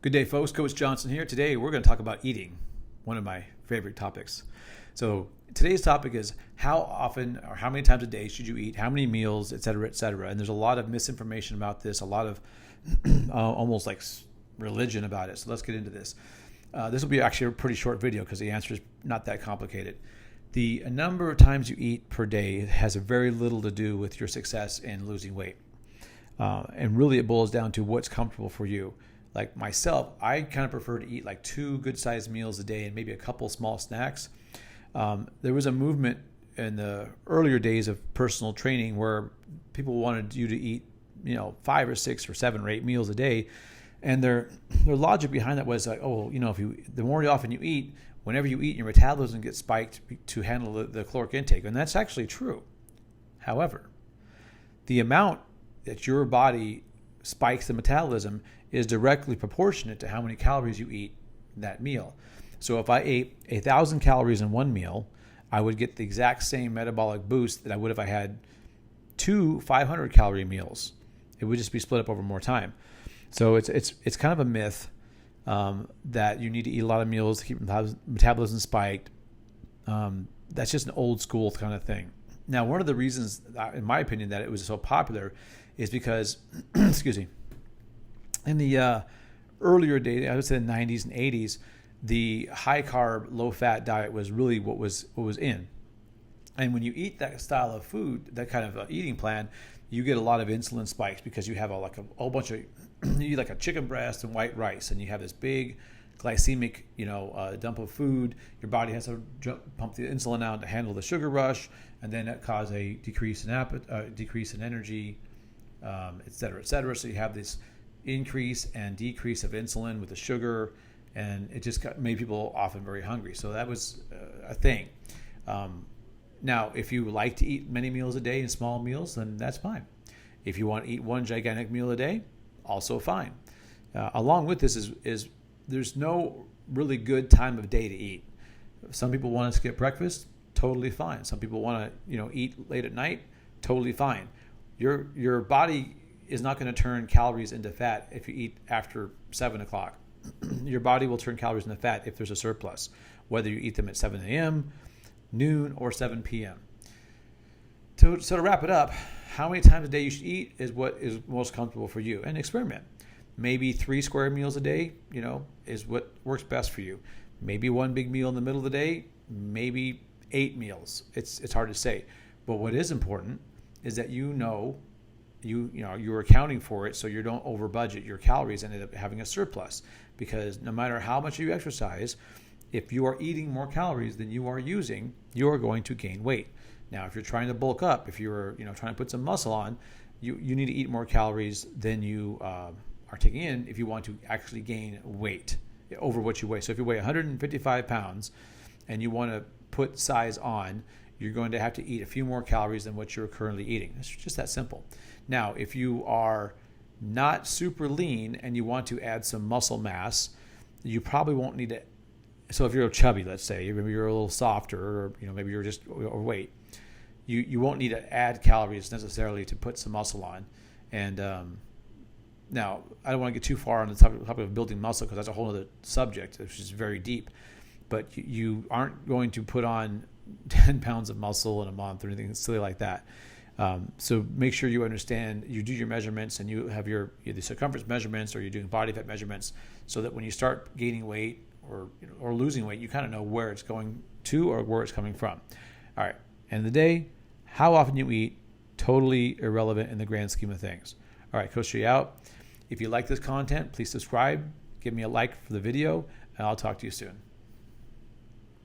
Good day, folks. Coach Johnson here. Today, we're going to talk about eating, one of my favorite topics. So today's topic is how often or how many times a day should you eat, how many meals, et cetera, et cetera. And there's a lot of misinformation about this, a lot of almost like religion about it. So let's get into this. This will be actually a pretty short video because the answer is not that complicated. The number of times you eat per day has very little to do with your success in losing weight. And really it boils down to what's comfortable for you. Like myself, I kind of prefer to eat like 2 good-sized meals a day and maybe a couple small snacks. There was a movement in the earlier days of personal training where people wanted you to eat, 5 or 6 or 7 or 8 meals a day. And their logic behind that was like, the more often you eat, whenever you eat, your metabolism gets spiked to handle the caloric intake. And that's actually true. However, the amount that your body spikes the metabolism is directly proportionate to how many calories you eat in that meal. So if I ate 1,000 calories in one meal, I would get the exact same metabolic boost that I would if I had 2 500-calorie meals. It would just be split up over more time. So it's kind of a myth that you need to eat a lot of meals to keep metabolism spiked. That's just an old school kind of thing. Now, one of the reasons, in my opinion, that it was so popular is because, excuse me, in the earlier days, I would say the 90s and 80s, the high-carb, low-fat diet was really what was in. And when you eat that style of food, that kind of eating plan, you get a lot of insulin spikes because you have a whole bunch of, you eat like a chicken breast and white rice, and you have this big glycemic, dump of food. Your body has to pump the insulin out to handle the sugar rush, and then that causes a decrease in appetite, decrease in energy, et cetera, et cetera. So you have this increase and decrease of insulin with the sugar, and it just made people often very hungry. So that was a thing. Now, if you like to eat many meals a day and small meals, then that's fine. If you want to eat one gigantic meal a day, also fine. Along with this is there's no really good time of day to eat. Some people want to skip breakfast, totally fine. Some people want to eat late at night, totally fine. Your body is not going to turn calories into fat if you eat after 7 o'clock. Your body will turn calories into fat if there's a surplus, whether you eat them at 7 a.m., noon, or 7 p.m. So to wrap it up, how many times a day you should eat is what is most comfortable for you, and experiment. Maybe 3 square meals a day, is what works best for you. Maybe 1 big meal in the middle of the day, maybe 8 meals. It's hard to say. But what is important is that you're accounting for it so you don't over budget your calories and end up having a surplus, because no matter how much you exercise, if you are eating more calories than you are using, you are going to gain weight. Now, if you're trying to bulk up, if you're trying to put some muscle on, you need to eat more calories than you are taking in if you want to actually gain weight over what you weigh. So if you weigh 155 pounds and you want to put size on, you're going to have to eat a few more calories than what you're currently eating. It's just that simple. Now, if you are not super lean and you want to add some muscle mass, you probably won't need to. So if you're chubby, let's say, maybe you're a little softer, or maybe you're just overweight, you won't need to add calories necessarily to put some muscle on. And now, I don't want to get too far on the topic of building muscle because that's a whole other subject, which is very deep. But you aren't going to put on 10 pounds of muscle in a month or anything silly like that. So make sure you understand, you do your measurements and you have your either circumference measurements or you're doing body fat measurements, so that when you start gaining weight or losing weight, you kind of know where it's going to or where it's coming from. All right. End of the day, how often you eat, totally irrelevant in the grand scheme of things. All right, Coach G out. If you like this content, please subscribe, give me a like for the video, and I'll talk to you soon.